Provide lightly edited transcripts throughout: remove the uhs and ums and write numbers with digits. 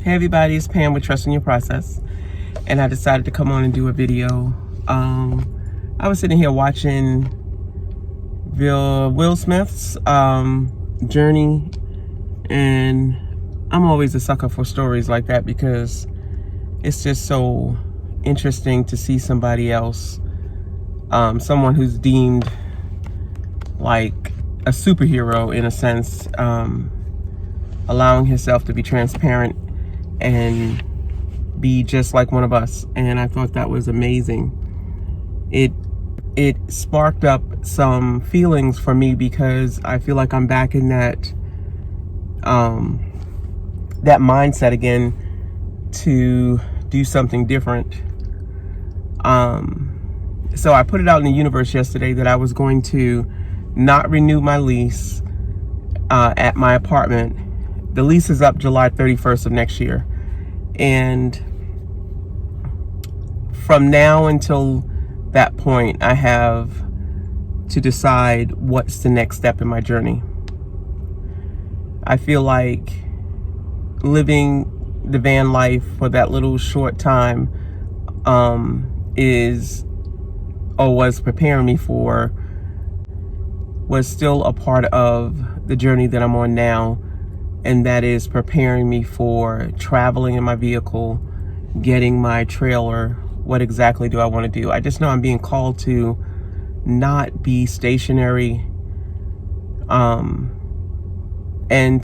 Hey everybody, it's Pam with Trust in Your Process, and I decided to come on and do a video. I was sitting here watching Will Smith's journey, and I'm always a sucker for stories like that because it's just so interesting to see somebody else, someone who's deemed like a superhero in a sense, allowing himself to be transparent and be just like one of us. And I thought that was amazing. It sparked up some feelings for me because I feel like I'm back in that that mindset again to do something different. So I put it out in the universe yesterday that I was going to not renew my lease at my apartment. The lease is up July 31st of next year. And from now until that point, I have to decide what's the next step in my journey. I feel like living the van life for that little short time was preparing me for, was still a part of the journey that I'm on now. And that is preparing me for traveling in my vehicle, getting my trailer. What exactly do I want to do? I just know I'm being called to not be stationary, and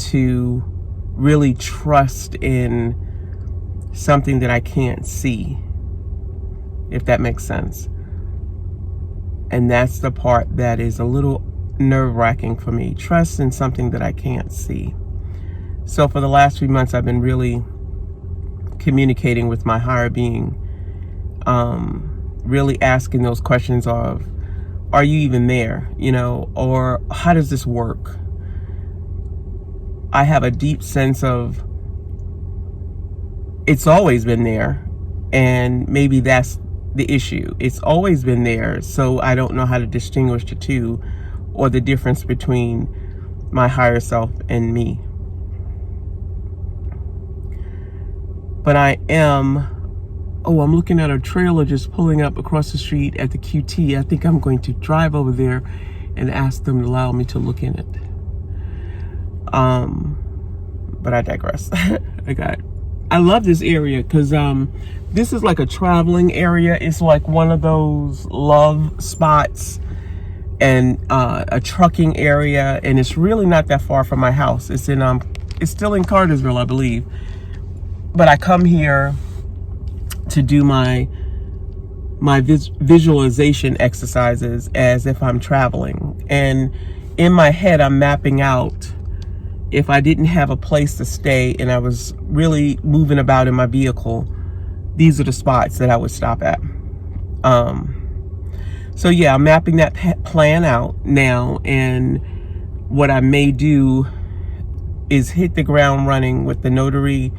to really trust in something that I can't see, if that makes sense. And that's the part that is a little nerve-wracking for me. Trust in something that I can't see. So for the last 3 months, I've been really communicating with my higher being, really asking those questions of, are you even there? Or how does this work? I have a deep sense of it's always been there, and maybe that's the issue. It's always been there, so I don't know how to distinguish the two or the difference between my higher self and me. But I'm looking at a trailer just pulling up across the street at the QT. I think I'm going to drive over there and ask them to allow me to look in it. But I digress. I love this area because this is like a traveling area. It's like one of those love spots and a trucking area, and it's really not that far from my house. It's still in Cartersville, I believe. But I come here to do my visualization exercises as if I'm traveling. And in my head, I'm mapping out, if I didn't have a place to stay and I was really moving about in my vehicle, these are the spots that I would stop at. So yeah, I'm mapping that plan out now. And what I may do is hit the ground running with the notary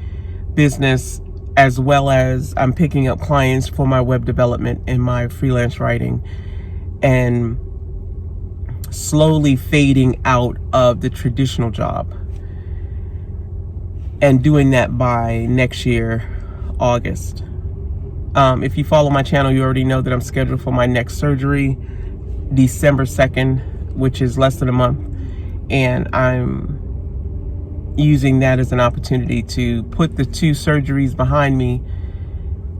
business, as well as I'm picking up clients for my web development and my freelance writing, and slowly fading out of the traditional job, and doing that by next year, August. If you follow my channel, you already know that I'm scheduled for my next surgery December 2nd, which is less than a month, and I'm using that as an opportunity to put the 2 surgeries behind me.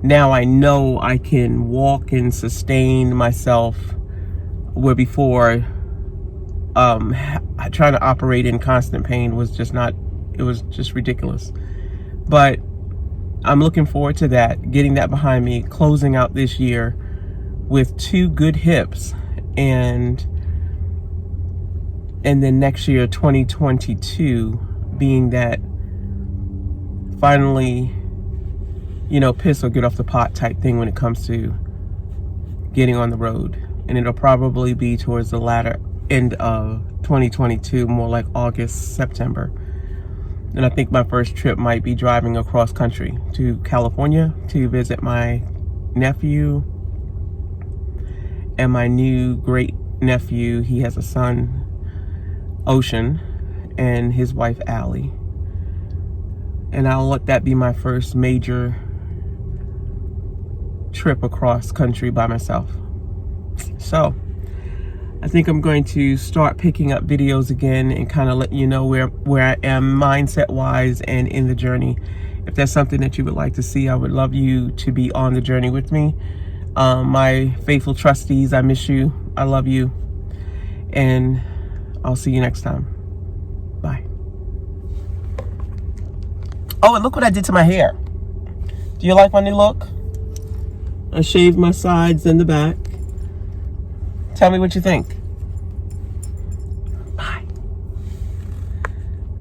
Now I know I can walk and sustain myself, where before trying to operate in constant pain was just not, it was just ridiculous. But I'm looking forward to that, getting that behind me, closing out this year with 2 good hips, and then next year, 2022, being that finally, piss or get off the pot type thing when it comes to getting on the road. And it'll probably be towards the latter end of 2022, more like August, September. And I think my first trip might be driving across country to California to visit my nephew and my new great nephew. He has a son, Ocean, and his wife, Allie. And I'll let that be my first major trip across country by myself. So I think I'm going to start picking up videos again and kind of let you know where I am mindset wise and in the journey. If there's something that you would like to see, I would love you to be on the journey with me. My faithful trustees, I miss you. I love you. And I'll see you next time. Bye. Oh, and look what I did to my hair. Do you like my new look? I shaved my sides and the back. Tell me what you think.